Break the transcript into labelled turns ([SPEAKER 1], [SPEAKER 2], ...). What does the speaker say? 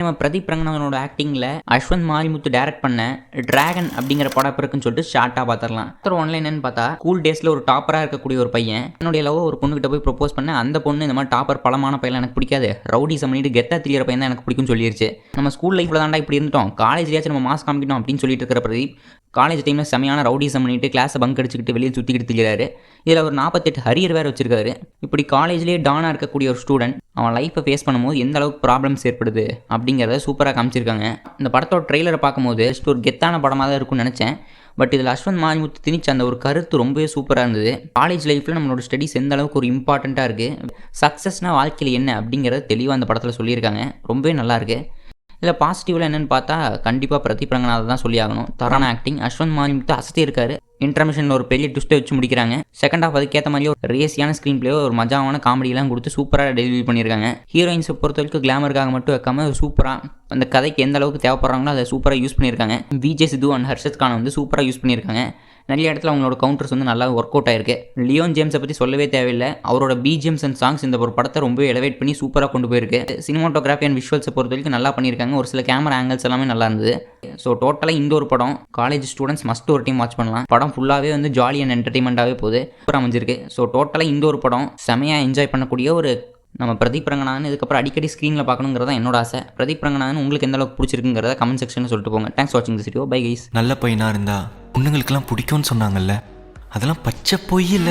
[SPEAKER 1] நம்ம பிரதீப் ரங்கநாதனோட ஆக்டிங்கில் அஸ்வந்த் மாரிமுத்து டைரக்ட் பண்ண டிராகன் அப்படிங்கிற படம் இருக்குன்னு சொல்லிட்டு ஷார்ட்டாக பார்த்துடலாம். ஒன்லைன் என்னன்னு பார்த்தா, ஸ்கூல் டேஸில் ஒரு டாப்பராக இருக்கக்கூடிய ஒரு பையன் என்னுடைய லவ் ஒரு பொண்ணுகிட்ட போய் ப்ரொப்போஸ் பண்ண, அந்த பொண்ணு இந்த மாதிரி டாப்பர் பழமான பையன் எனக்கு பிடிக்காது, ரவுடிசம் பண்ணிட்டு கெத்தா திரியிற பையன் தான் எனக்கு பிடிக்கும்னு சொல்லிருச்சு. நம்ம ஸ்கூல் லைஃப்ல தாண்டா இப்படி இருந்துட்டோம், காலேஜ்லேயாச்சும் நம்ம மாஸ் காமிக்கணும் அப்படின்னு சொல்லிட்டு இருக்கிற பிரதீப் காலேஜ் டைமில் செமையான ரவுடிசம் பண்ணிட்டு கிளாஸை பங்க் அடிச்சுக்கிட்டு வெளியே சுற்றிக்கிட்டு திரிகிறாரு. இதில் ஒரு 48 ஹரியர் வேறு வச்சிருக்காரு. இப்படி காலேஜ்லேயே டானாக இருக்கக்கூடிய ஒரு ஸ்டூடெண்ட் அவன் லைஃப்பை ஃபேஸ் பண்ணும்போது எந்த அளவுக்கு ப்ராப்ளம்ஸ் ஏற்படுது அப்படிங்கிறத சூப்பராக காமிச்சிருக்காங்க. இந்த படத்தோட ட்ரெய்லரை பார்க்கும்போது ஜஸ்ட் ஒரு கெத்தான படமாக தான் இருக்கும்னு நினச்சேன். பட் இதில் அஸ்வந்த் மாரிமுத்து திணிச்ச அந்த ஒரு கருத்து ரொம்பவே சூப்பராக இருந்தது. காலேஜ் லைஃப்பில் நம்மளோட ஸ்டடீஸ் எந்த அளவுக்கு ஒரு இம்பார்ட்டண்ட்டாக இருக்குது, சக்ஸஸ்னால் வாழ்க்கையில் என்ன அப்படிங்கிறத தெளிவாக அந்த படத்தில் சொல்லியிருக்காங்க. ரொம்பவே நல்லாயிருக்கு. இதில் பாசிட்டிவில் என்னென்னு பார்த்தா கண்டிப்பாக பிரதீப் ரங்கநாதன் தான் சொல்லி ஆகணும். தரான ஆக்டிங், அஸ்வந்த் மாரிமுத்து அசத்தி இருக்காரு. இன்டர்மிஷனில் ஒரு பெரிய ட்விஸ்ட்டை வச்சு முடிக்கிறாங்க. செகண்ட் ஹாஃப் அதுக்கேற்ற மாதிரியே ஒரு ரேசியான ஸ்க்ரீன் பிளே, ஒரு மஜாவான காமெடியெலாம் கொடுத்து சூப்பராக டெலிவரி பண்ணியிருக்காங்க. ஹீரோயின்ஸை பொறுத்த வரைக்கும் கிளாமருக்காக மட்டும் வைக்காம சூப்பராக அந்த கதைக்கு எந்த அளவுக்கு தேவைப்படுறாங்களோ அதை சூப்பராக யூஸ் பண்ணியிருக்காங்க. விஜய் சித்து அண்ட் ஹர்ஷத் கானை வந்து சூப்பராக யூஸ் பண்ணியிருக்காங்க. நிறைய இடத்துல அவங்களோட கவுண்டர்ஸ் வந்து நல்லா ஒர்க் அவுட் ஆயிருக்கு. லியோன் ஜேம்ஸை பற்றி சொல்லவே தேவையில்லை. அவரோட பிஜிஎம்ஸ் அண்ட் சாங்ஸ் இந்த ஒரு படத்தை ரொம்ப எலவேட் பண்ணி சூப்பராக கொண்டு போயிருக்கு. சினிமாட்டோகிராஃபி அண்ட் விஷுவல்ஸை பொறுத்த வரைக்கும் நல்லா பண்ணியிருக்காங்க. ஒரு சில கேமரா ஆங்கிள்ஸ் எல்லாமே நல்லா இருந்தது. ஸோ டோட்டலாக இந்த ஒரு படம் காலேஜ் ஸ்டூடெண்ட்ஸ் மஸ்ட் ஒரு டைம் வாட்ச் பண்ணலாம். படம் ஃபுல்லாகவே வந்து ஜாலி அண்ட் என்டர்டைன்மெண்ட்டாகவே போகுது. சூப்பராக அமைஞ்சிருக்கு. ஸோ டோட்டலாக இந்த ஒரு படம் செமையாக என்ஜாய் பண்ணக்கூடிய ஒரு நம்ம பிரதீப் ரங்கநாதன் இதுக்கப்புறம் அடிக்கடி ஸ்க்ரீனில் பார்க்கணுங்கிறதா என்னோட ஆசை. பிரதீப் ரங்கநாதன் உங்களுக்கு எந்த அளவுக்கு பிடிச்சிருக்குங்கிறத கமெண்ட் செக்ஷனில் சொல்லிட்டு போங்க. தேங்க்ஸ் வாட்சிங் திஸ் வீடியோ. Bye guys.
[SPEAKER 2] நல்ல பையனாக இருந்தால் பொண்ணுங்களுக்கெல்லாம் பிடிக்கும்னு சொன்னாங்கல்ல, அதெல்லாம் பச்சை பொய் இல்லை.